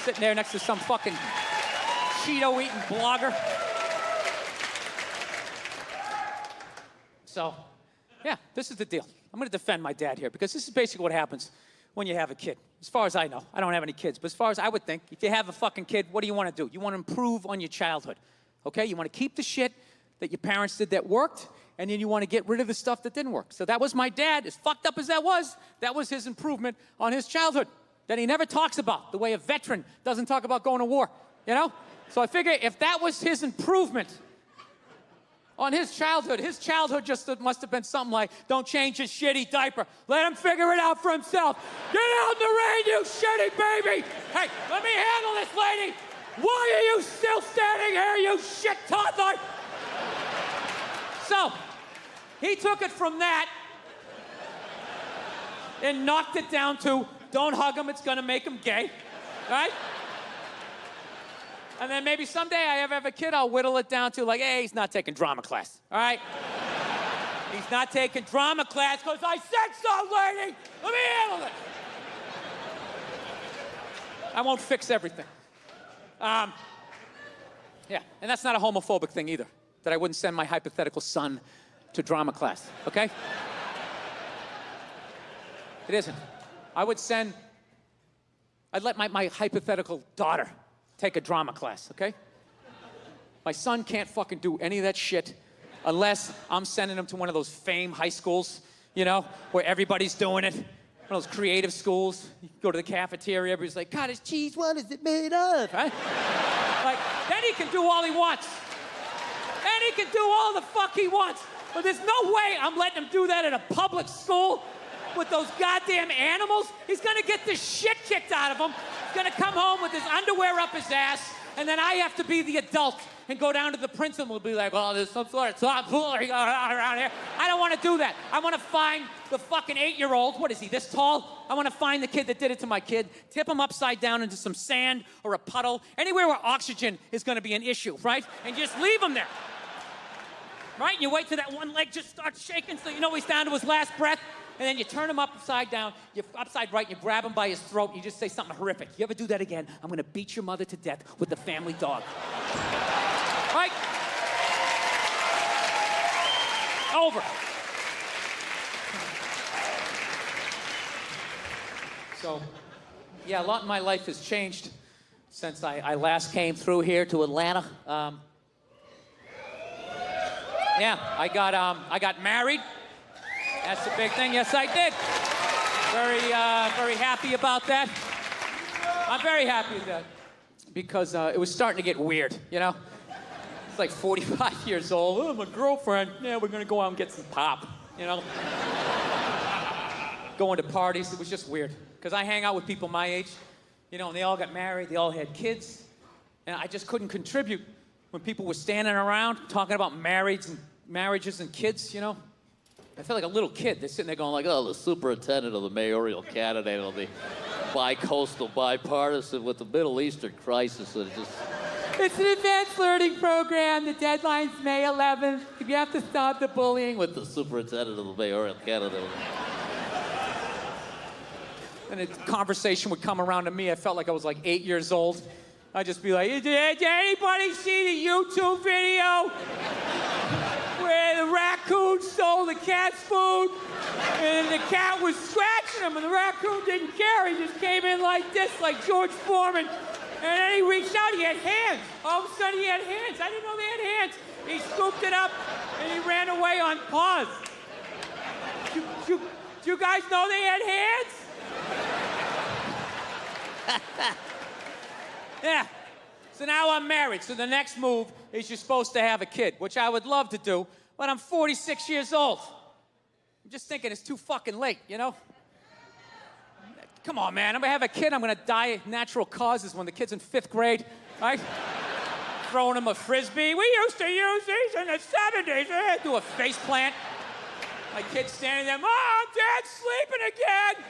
sitting there next to some fucking Cheeto-eating blogger. So, yeah, this is the deal. I'm gonna defend my dad here because this is basically what happens when you have a kid. As far as I know, I don't have any kids, but as far as I would think, if you have a fucking kid, what do you wanna do? You wanna improve on your childhood, okay? You wanna keep the shit that your parents did that worked, and then you wanna get rid of the stuff that didn't work. So that was my dad, as fucked up as that was his improvement on his childhood that he never talks about, the way a veteran doesn't talk about going to war, you know? So I figure if that was his improvement on his childhood just must have been something like, don't change his shitty diaper. Let him figure it out for himself. Get out in the rain, you shitty baby. Hey, let me handle this, lady. Why are you still standing here, you shit toddler? So, he took it from that and knocked it down to, don't hug him, it's gonna make him gay, right? And then maybe someday I have a kid, I'll whittle it down to like, hey, he's not taking drama class, all right? He's not taking drama class because I said so, lady. Let me handle it. I won't fix everything. Yeah, and that's not a homophobic thing either, that I wouldn't send my hypothetical son to drama class, okay? It isn't. I'd let my hypothetical daughter take a drama class, okay? My son can't fucking do any of that shit unless I'm sending him to one of those fame high schools, you know, where everybody's doing it. One of those creative schools. You go to the cafeteria, everybody's like, cottage cheese, what is it made of, right? Like, then he can do all he wants. Then he can do all the fuck he wants. But there's no way I'm letting him do that at a public school with those goddamn animals. He's gonna get the shit kicked out of him. He's gonna come home with his underwear up his ass, and then I have to be the adult and go down to the principal and be like, oh, there's some sort of tomfoolery going on around here. I don't wanna do that. I wanna find the fucking 8-year-old, what is he, this tall? I wanna find the kid that did it to my kid, tip him upside down into some sand or a puddle, anywhere where oxygen is gonna be an issue, right? And just leave him there. Right? And you wait till that one leg just starts shaking so you know he's down to his last breath. And then you turn him upside down, you're upside right, and you grab him by his throat, and you just say something horrific. You ever do that again, I'm gonna beat your mother to death with the family dog. Right? Over. So, yeah, a lot in my life has changed since I last came through here to Atlanta. Yeah, I got married. That's the big thing. Yes, I did. Very happy about that. I'm very happy with that because it was starting to get weird, you know? It's like 45 years old. Oh, my girlfriend. Yeah, we're gonna go out and get some pop, you know? Going to parties, it was just weird. Because I hang out with people my age, you know, and they all got married, they all had kids, and I just couldn't contribute when people were standing around talking about marriages and kids, you know? I felt like a little kid. They're sitting there going like, oh, the superintendent of the mayoral candidate will be bi-coastal, bipartisan with the Middle Eastern crisis. And it's an advanced learning program. The deadline's May 11th. You have to stop the bullying with the superintendent of the mayoral candidate. And a conversation would come around to me. I felt like I was like 8 years old. I'd just be like, did anybody see the YouTube video where the raccoon stole the cat's food and the cat was scratching him and the raccoon didn't care. He just came in like this, like George Foreman. And then he reached out, he had hands. All of a sudden he had hands. I didn't know they had hands. He scooped it up and he ran away on paws. Do you guys know they had hands? Yeah. So now I'm married. So the next move is you're supposed to have a kid, which I would love to do, but I'm 46 years old. I'm just thinking it's too fucking late, you know? Come on, man. I'm gonna have a kid. I'm gonna die of natural causes when the kid's in 5th grade, right? Throwing him a frisbee. We used to use these in the 70s. Do a face plant. My kid's standing there. Mom, Dad's sleeping again.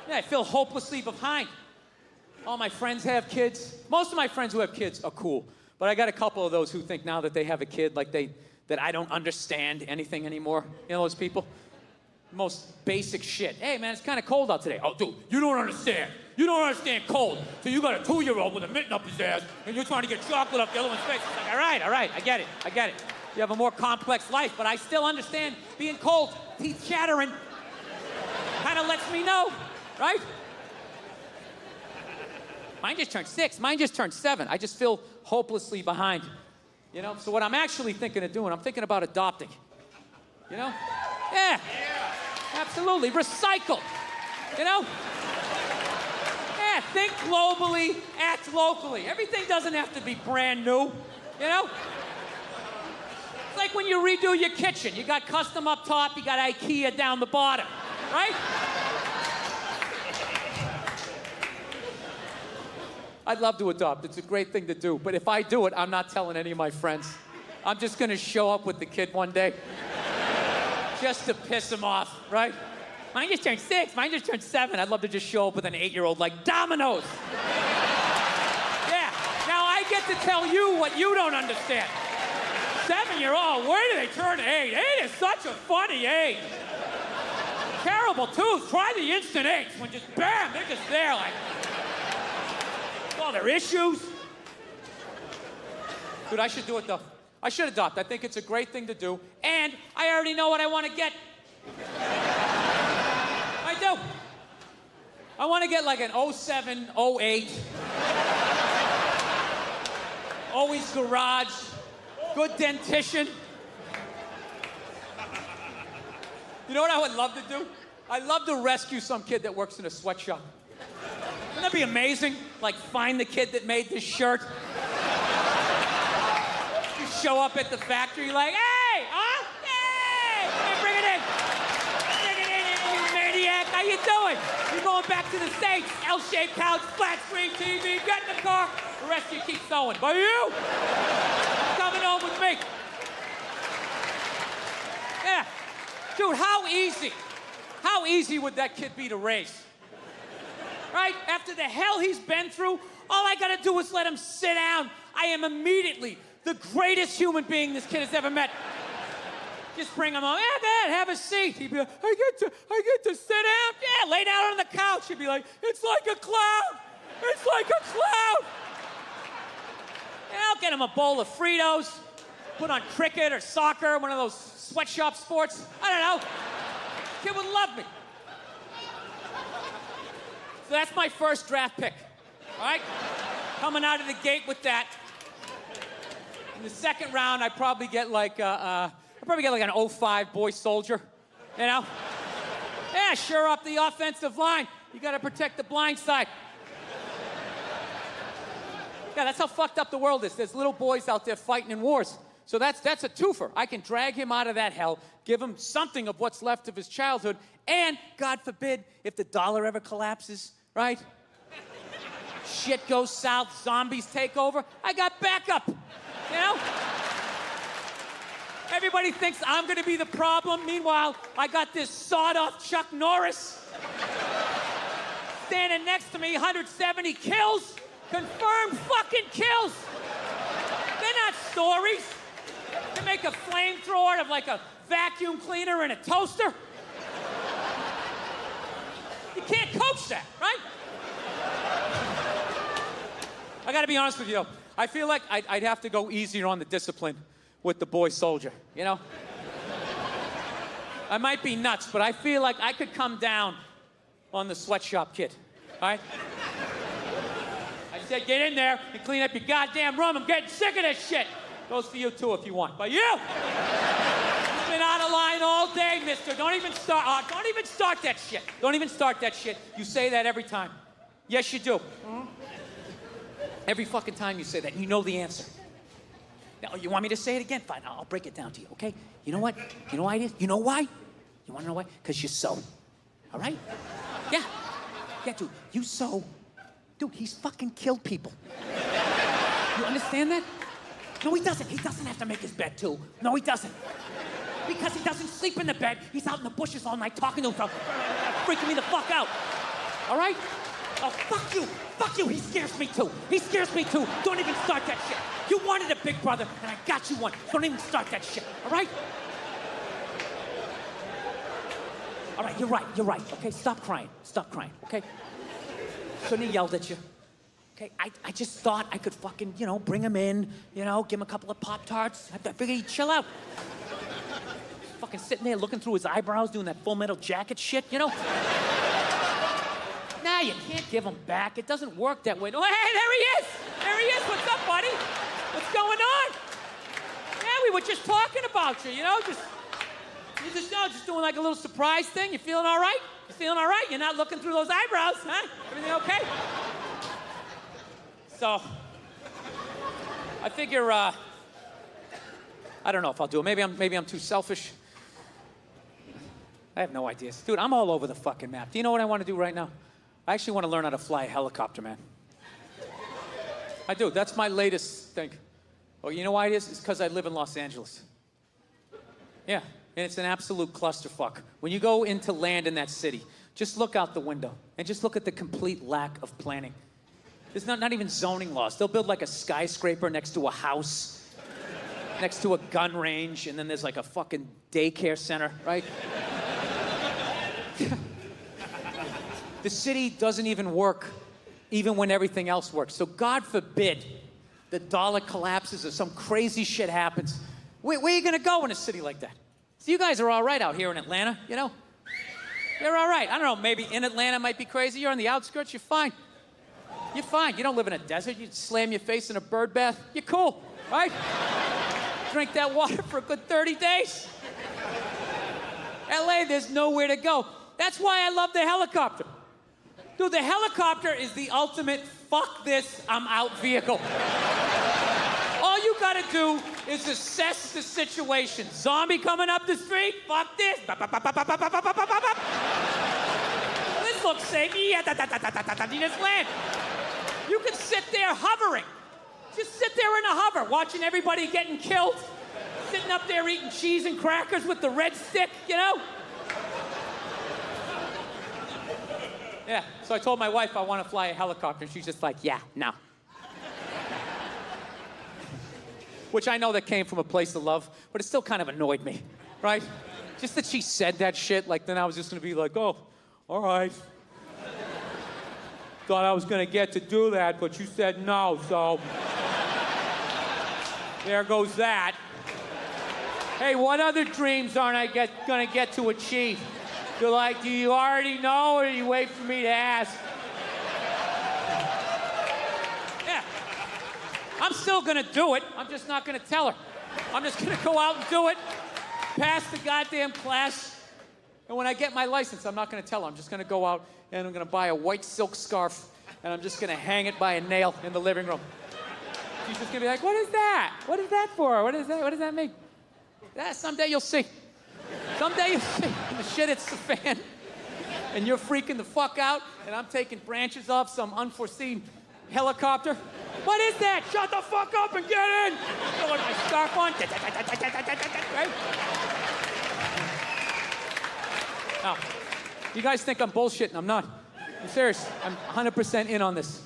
Yeah, I feel hopelessly behind. All my friends have kids. Most of my friends who have kids are cool. But I got a couple of those who think now that they have a kid, like that I don't understand anything anymore. You know those people? most basic shit. Hey, man, it's kind of cold out today. Oh, dude, you don't understand. You don't understand cold. So you got a 2-year-old with a mitten up his ass, and you're trying to get chocolate up the other one's face. It's like, all right, I get it. You have a more complex life, but I still understand being cold, teeth chattering. Kind of lets me know, right? Mine just turned 6. Mine just turned 7. I just feel hopelessly behind. You know? So what I'm actually thinking of doing, I'm thinking about adopting. You know? Yeah. Absolutely. Recycle. You know? Yeah, think globally, act locally. Everything doesn't have to be brand new. You know? It's like when you redo your kitchen. You got custom up top, you got IKEA down the bottom. Right? I'd love to adopt. It's a great thing to do. But if I do it, I'm not telling any of my friends. I'm just going to show up with the kid one day just to piss him off, right? Mine just turned 6. Mine just turned 7. I'd love to just show up with an 8-year-old like dominoes. Yeah. Now I get to tell you what you don't understand. 7-year-old, where do they turn 8? 8 is such a funny age. Terrible, too. Try the instant 8s when just bam, they're just there like... all their issues. Dude, I should do it, though. I should adopt. I think it's a great thing to do. And I already know what I want to get. I do. I want to get like an 07, 08. Always garage. Good dentition. You know what I would love to do? I'd love to rescue some kid that works in a sweatshop. Wouldn't that be amazing? Like, find the kid that made this shirt. You show up at the factory like, hey, huh? Hey, bring it in. Bring it in, you maniac. How you doing? You're going back to the States. L-shaped couch, flat screen TV, get in the car. The rest of you keep sewing. But you, coming home with me. Yeah. Dude, how easy would that kid be to raise? Right? After the hell he's been through, all I gotta do is let him sit down. I am immediately the greatest human being this kid has ever met. Just bring him home. Yeah, man, have a seat. He'd be like, I get to sit down? Yeah, lay down on the couch. He'd be like, it's like a cloud. It's like a cloud. Yeah, I'll get him a bowl of Fritos, put on cricket or soccer, one of those sweatshop sports. I don't know. Kid would love me. So that's my first draft pick, all right? Coming out of the gate with that. In the second round, I probably get like an 05 boy soldier, you know? Yeah, sure up the offensive line. You gotta protect the blind side. Yeah, that's how fucked up the world is. There's little boys out there fighting in wars. So that's a twofer. I can drag him out of that hell, give him something of what's left of his childhood, and God forbid, if the dollar ever collapses, right? Shit goes south, zombies take over, I got backup, you know? Everybody thinks I'm gonna be the problem. Meanwhile, I got this sawed-off Chuck Norris standing next to me, 170 kills, confirmed fucking kills. They're not stories. They make a flamethrower out of like a vacuum cleaner and a toaster. You can't coach that, right? I gotta be honest with you, though. I feel like I'd have to go easier on the discipline with the boy soldier, you know? I might be nuts, but I feel like I could come down on the sweatshop kid, all right? I said, get in there and clean up your goddamn room. I'm getting sick of this shit. Goes for you, too, if you want. But you! You've been out of line all day, mister. Don't even start that shit. Don't even start that shit. You say that every time. Yes, you do. Mm-hmm. Every fucking time you say that, you know the answer. Now, you want me to say it again? Fine, I'll break it down to you, okay? You know what? You know why it is? You know why? You want to know why? Because you sew. All right? Yeah. Yeah, dude, you sew. Dude, he's fucking killed people. You understand that? No, he doesn't. He doesn't have to make his bed, too. No, he doesn't. Because he doesn't sleep in the bed. He's out in the bushes all night talking to himself, freaking me the fuck out. All right? Oh, fuck you. Fuck you. He scares me, too. He scares me, too. Don't even start that shit. You wanted a big brother, and I got you one. Don't even start that shit, all right? All right, you're right, okay? Stop crying, okay? Shouldn't have yelled at you. Okay, I just thought I could fucking, bring him in, give him a couple of Pop-Tarts. I figured he'd chill out. Fucking sitting there looking through his eyebrows, doing that Full Metal Jacket shit, Nah, you can't give him back. It doesn't work that way. Oh, hey, there he is! There he is! What's up, buddy? What's going on? Yeah, we were just talking about you, just doing like a little surprise thing. You feeling all right? You feeling all right? You're not looking through those eyebrows, huh? Everything okay? So, I figure, I don't know if I'll do it. Maybe I'm too selfish. I have no ideas. Dude, I'm all over the fucking map. Do you know what I want to do right now? I actually want to learn how to fly a helicopter, man. I do. That's my latest thing. Oh, you know why it is? It's because I live in Los Angeles. Yeah, and it's an absolute clusterfuck. When you go into land in that city, just look out the window and just look at the complete lack of planning. There's not even zoning laws. They'll build like a skyscraper next to a house, next to a gun range, and then there's like a fucking daycare center, right? The city doesn't even work, even when everything else works. So God forbid the dollar collapses or some crazy shit happens. Where are you gonna go in a city like that? So you guys are all right out here in Atlanta, You're all right. I don't know, maybe in Atlanta might be crazy. You're on the outskirts, you're fine. You're fine. You don't live in a desert. You slam your face in a bird bath. You're cool, right? Drink that water for a good 30 days. LA, there's nowhere to go. That's why I love the helicopter. Dude, the helicopter is the ultimate fuck this, I'm out vehicle. All you gotta do is assess the situation. Zombie coming up the street, fuck this. This looks safe. You just land. You can sit there hovering. Just sit there in a hover, watching everybody getting killed. Sitting up there eating cheese and crackers with the red stick, Yeah, so I told my wife I want to fly a helicopter, and she's just like, yeah, no. Which I know that came from a place of love, but it still kind of annoyed me, right? Just that she said that shit, like then I was just gonna be like, oh, all right. Thought I was gonna get to do that, but you said no, so there goes that. Hey, what other dreams aren't I gonna get to achieve? You're like, do you already know, or do you wait for me to ask? Yeah. I'm still gonna do it. I'm just not gonna tell her. I'm just gonna go out and do it, pass the goddamn class, and when I get my license, I'm not gonna tell her. I'm just gonna go out and I'm gonna buy a white silk scarf, and I'm just gonna hang it by a nail in the living room. She's just gonna be like, what is that? What is that for? What is that? What does that mean? Yeah, someday you'll see. Someday you'll see. The shit hits the fan, and you're freaking the fuck out, and I'm taking branches off some unforeseen helicopter. What is that? Shut the fuck up and get in! Throwing my scarf on. Right? Now, you guys think I'm bullshitting. I'm not. I'm serious. I'm 100% in on this.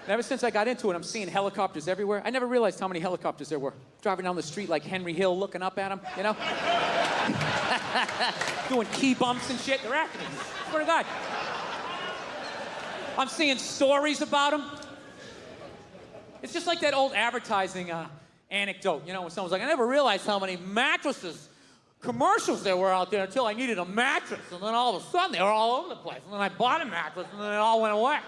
And ever since I got into it, I'm seeing helicopters everywhere. I never realized how many helicopters there were. Driving down the street like Henry Hill, looking up at them, Doing key bumps and shit. They're after me. Swear to God. I'm seeing stories about them. It's just like that old advertising anecdote, when someone's like, I never realized how many commercials there were out there until I needed a mattress. And then all of a sudden, they were all over the place. And then I bought a mattress, and then it all went away.